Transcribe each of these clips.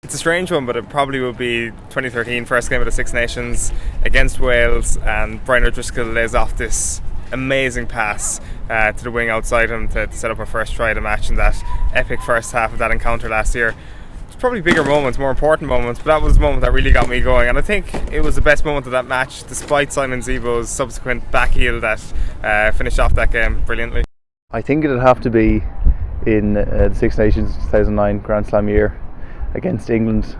It's a strange one, but it probably will be 2013 first game of the Six Nations against Wales, and Brian O'Driscoll lays off this amazing pass to the wing outside him to set up a first try of the match in that epic first half of that encounter last year. It's probably bigger moments, more important moments, but that was the moment that really got me going, and I think it was the best moment of that match despite Simon Zebo's subsequent back heel that finished off that game brilliantly. I think it'd have to be in the Six Nations 2009 Grand Slam year against England,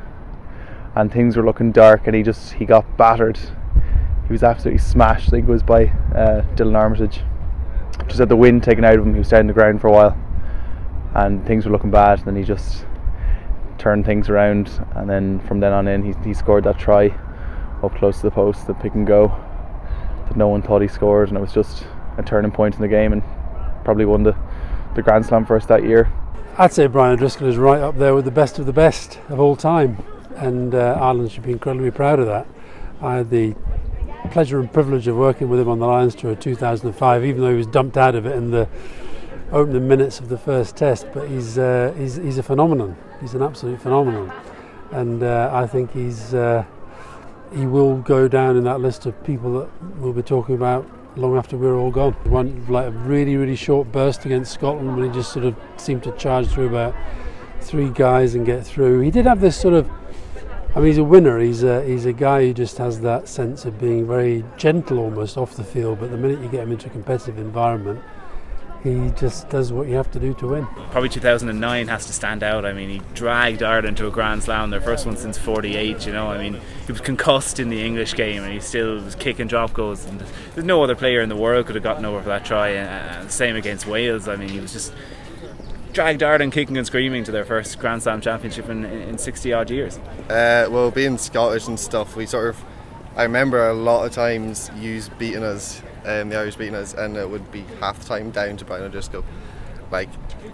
and things were looking dark and he got battered. He was absolutely smashed. I think it was by Dylan Armitage. Just had the wind taken out of him. He was down on the ground for a while and things were looking bad, and then he just turned things around, and then from then on in he scored that try up close to the post, the pick and go that no one thought he scored, and it was just a turning point in the game and probably won the Grand Slam for us that year. I'd say Brian O'Driscoll is right up there with the best of all time, and Ireland should be incredibly proud of that. I had the pleasure and privilege of working with him on the Lions Tour in 2005, even though he was dumped out of it in the opening minutes of the first test, but he's a phenomenon. He's an absolute phenomenon, and I think he will go down in that list of people that we'll be talking about long after we're all gone. One like a really short burst against Scotland when he just sort of seemed to charge through about three guys and get through. He did have this sort of, I mean, he's a winner. He's a guy who just has that sense of being very gentle almost off the field, but the minute you get him into a competitive environment, he just does what you have to do to win. Probably 2009 has to stand out. I mean, he dragged Ireland to a Grand Slam, their first one since 48, you know. I mean, he was concussed in the English game and he still was kicking drop goals, and there's no other player in the world could have gotten over for that try, and same against Wales. I mean, he was just dragged Ireland kicking and screaming to their first Grand Slam championship in 60 odd years. Well, being Scottish and stuff, I remember a lot of times yous beating us, the Irish beating us, and it would be half the time down to Brian O'Driscoll. Like,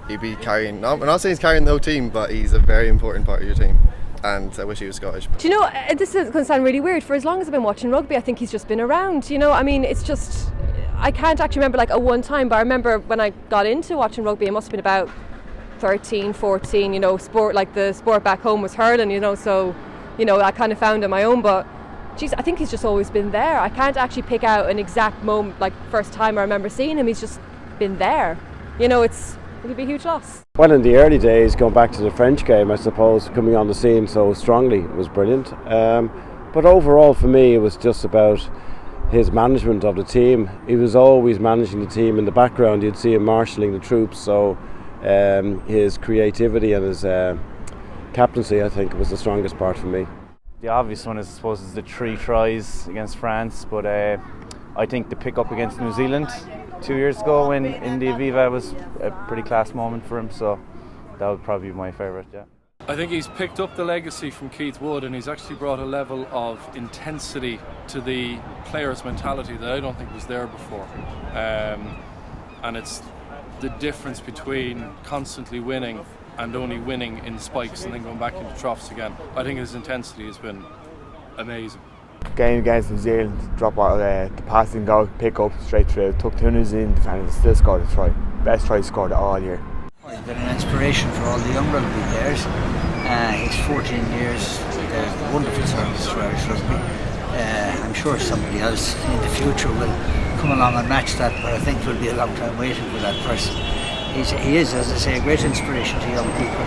he'd be carrying, I'm not saying he's carrying the whole team, but he's a very important part of your team, and I wish he was Scottish. Do you know, this is going to sound really weird, for as long as I've been watching rugby, I think he's just been around, you know. I mean, it's just, I can't actually remember like a one time, but I remember when I got into watching rugby, it must have been about 13, 14, you know, the sport back home was hurling, you know, so, you know, I kind of found it my own, but geez, I think he's just always been there. I can't actually pick out an exact moment, like first time I remember seeing him. He's just been there. You know, it'll be a huge loss. Well, in the early days, going back to the French game, I suppose, coming on the scene so strongly was brilliant. But overall for me, it was just about his management of the team. He was always managing the team in the background. You'd see him marshalling the troops, so his creativity and his captaincy, I think, was the strongest part for me. The obvious one, I suppose, is the 3 tries against France, but I think the pick up against New Zealand 2 years ago in the Aviva was a pretty class moment for him, so that would probably be my favourite, yeah. I think he's picked up the legacy from Keith Wood, and he's actually brought a level of intensity to the player's mentality that I don't think was there before. And it's the difference between constantly winning and only winning in spikes and then going back into troughs again. I think his intensity has been amazing. Game against New Zealand, drop out the passing goal, pick up straight through, took 2 New Zealand defenders and still scored a try. Best try scored all year. He's been an inspiration for all the young rugby players. He's 14 years, wonderful service for Irish rugby. I'm sure somebody else in the future will come along and match that, but I think it will be a long time waiting for that person. He is, as I say, a great inspiration to young people.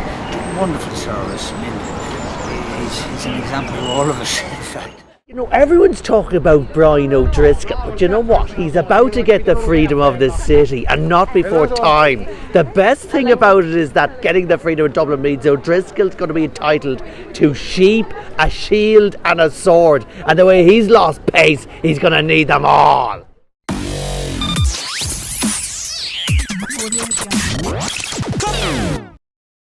Wonderful service. I mean, he's an example for all of us, in fact. You know, everyone's talking about Brian O'Driscoll, but you know what? He's about to get the freedom of this city, and not before time. The best thing about it is that getting the freedom of Dublin means O'Driscoll's going to be entitled to sheep, a shield and a sword. And the way he's lost pace, he's going to need them all.